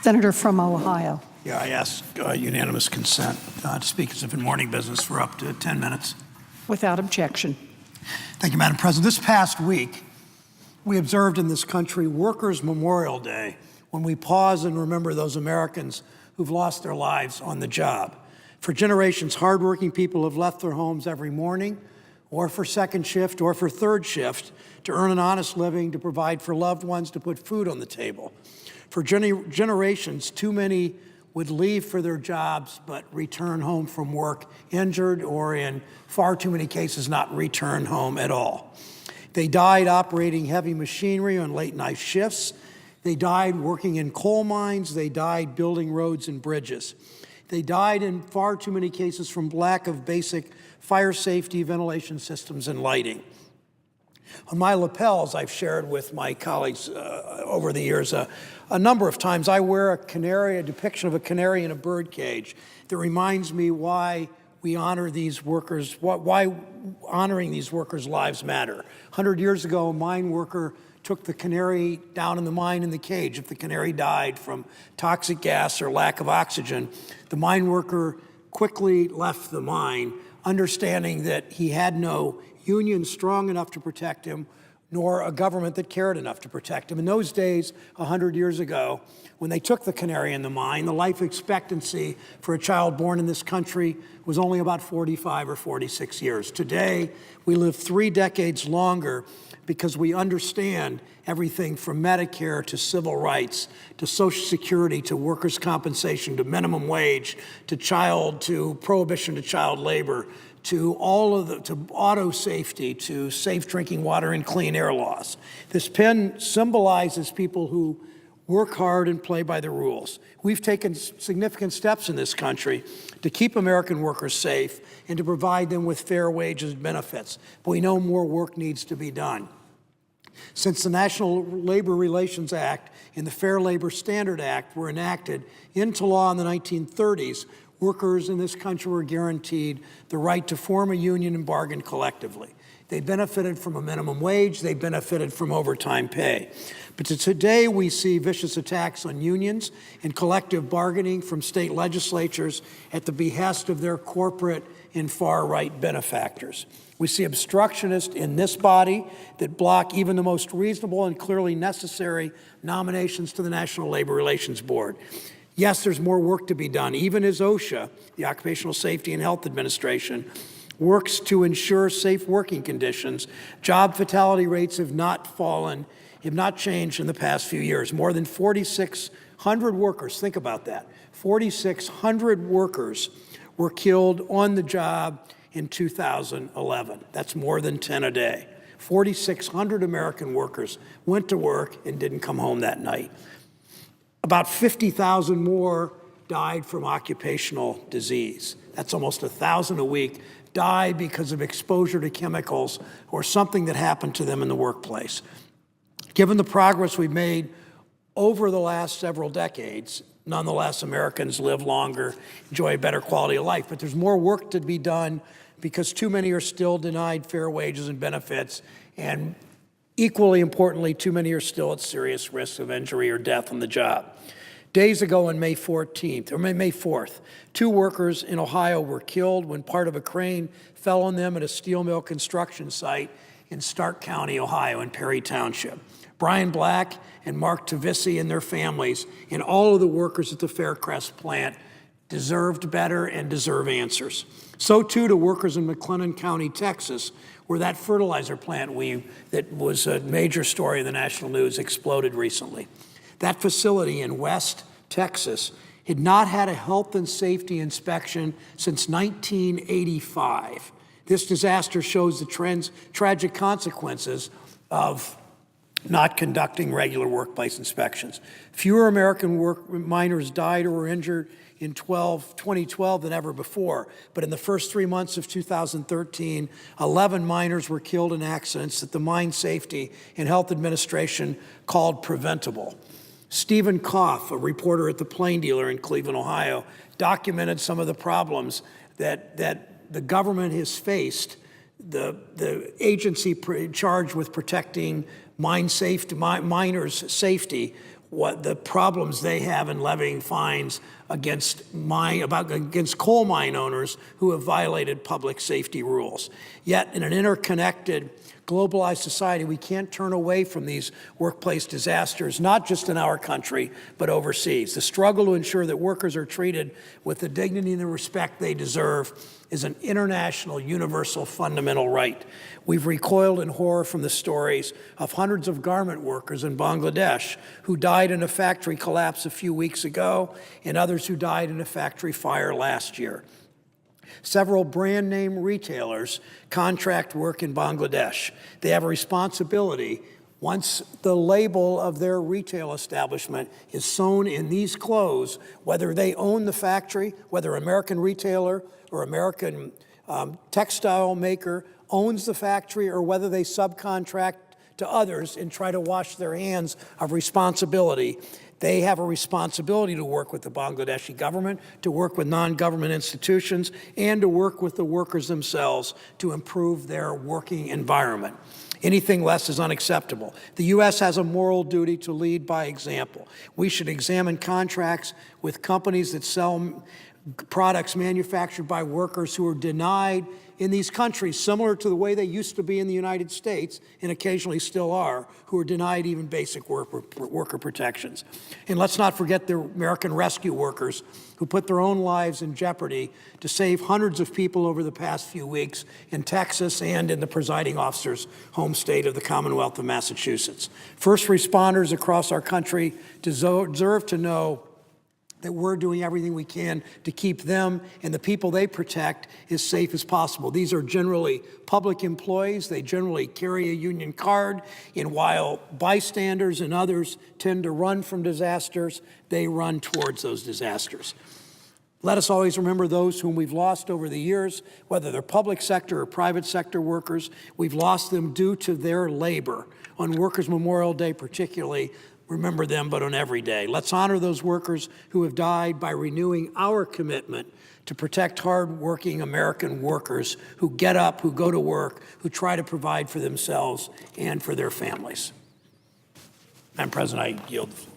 Senator from Ohio. Yeah, I ask unanimous consent to speak as if in morning business for up to 10 minutes. Without objection. Thank you, Madam President. This past week, we observed in this country Workers' Memorial Day, when we pause and remember those Americans who've lost their lives on the job. For generations, hardworking people have left their homes every morning, or for second shift, or for third shift, to earn an honest living, to provide for loved ones, to put food on the table. For generations, too many would leave for their jobs but return home from work injured, or in far too many cases not return home at all. They died operating heavy machinery on late night shifts. They died working in coal mines. They died building roads and bridges. They died in far too many cases from lack of basic fire safety, ventilation systems, and lighting. On my lapels, I've shared with my colleagues over the years a number of times, I wear a depiction of a canary in a bird cage that reminds me why we honor these workers, why honoring these workers' lives matter. 100 years ago, a mine worker took the canary down in the mine in the cage. If the canary died from toxic gas or lack of oxygen, the mine worker quickly left the mine, understanding that he had no union strong enough to protect him, nor a government that cared enough to protect him. In those days, 100 years ago, when they took the canary in the mine, the life expectancy for a child born in this country was only about 45 or 46 years. Today, we live 3 decades longer because we understand everything from Medicare to civil rights, to Social Security, to workers' compensation, to minimum wage, to prohibition to child labor, to auto safety, to safe drinking water and clean air laws. This pen symbolizes people who work hard and play by the rules. We've taken significant steps in this country to keep American workers safe and to provide them with fair wages and benefits. But we know more work needs to be done. Since the National Labor Relations Act and the Fair Labor Standard Act were enacted into law in the 1930s, workers in this country were guaranteed the right to form a union and bargain collectively. They benefited from a minimum wage. They benefited from overtime pay. But today we see vicious attacks on unions and collective bargaining from state legislatures at the behest of their corporate and far-right benefactors. We see obstructionists in this body that block even the most reasonable and clearly necessary nominations to the National Labor Relations Board. Yes, there's more work to be done, even as OSHA, the Occupational Safety and Health Administration, works to ensure safe working conditions. Job fatality rates have not changed in the past few years. More than 4,600 workers, think about that, 4,600 workers were killed on the job in 2011. That's more than 10 a day. 4,600 American workers went to work and didn't come home that night. About 50,000 more died from occupational disease. That's almost 1,000 a week, died because of exposure to chemicals or something that happened to them in the workplace. Given the progress we've made over the last several decades, nonetheless, Americans live longer, enjoy a better quality of life. But there's more work to be done because too many are still denied fair wages and benefits, and equally importantly, too many are still at serious risk of injury or death on the job. Days ago on May 4th, 2 workers in Ohio were killed when part of a crane fell on them at a steel mill construction site in Stark County, Ohio, in Perry Township. Brian Black and Mark Tavisi and their families and all of the workers at the Faircrest plant deserved better and deserve answers. So too do workers in McLennan County, Texas, where that fertilizer plant that was a major story in the national news exploded recently. That facility in West Texas had not had a health and safety inspection since 1985. This disaster shows the tragic consequences of not conducting regular workplace inspections. Fewer American miners died or were injured in 2012 than ever before. But in the first 3 months of 2013, 11 miners were killed in accidents that the Mine Safety and Health Administration called preventable. Stephen Koff, a reporter at the Plain Dealer in Cleveland, Ohio, documented some of the problems that the government has faced, the agency charged with protecting miners' safety what the problems they have in levying fines against coal mine owners who have violated public safety rules. Yet in an interconnected, globalized society, we can't turn away from these workplace disasters, not just in our country, but overseas. The struggle to ensure that workers are treated with the dignity and the respect they deserve is an international, universal, fundamental right. We've recoiled in horror from the stories of hundreds of garment workers in Bangladesh who died in a factory collapse a few weeks ago, and others who died in a factory fire last year. Several brand name retailers contract work in Bangladesh. They have a responsibility, once the label of their retail establishment is sewn in these clothes, whether they own the factory, whether American retailer or American textile maker owns the factory, or whether they subcontract to others and try to wash their hands of responsibility. They have a responsibility to work with the Bangladeshi government, to work with non-government institutions, and to work with the workers themselves to improve their working environment. Anything less is unacceptable. The U.S. has a moral duty to lead by example. We should examine contracts with companies that sell products manufactured by workers who are denied in these countries, similar to the way they used to be in the United States, and occasionally still are, who are denied even basic worker protections. And let's not forget the American rescue workers who put their own lives in jeopardy to save hundreds of people over the past few weeks in Texas and in the presiding officer's home state of the Commonwealth of Massachusetts. First responders across our country deserve to know that we're doing everything we can to keep them and the people they protect as safe as possible. These are generally public employees. They generally carry a union card, and while bystanders and others tend to run from disasters, they run towards those disasters. Let us always remember those whom we've lost over the years, whether they're public sector or private sector workers. We've lost them due to their labor. On Workers' Memorial Day particularly, remember them, but on every day. Let's honor those workers who have died by renewing our commitment to protect hard-working American workers who get up, who go to work, who try to provide for themselves and for their families. Madam President, I yield the floor.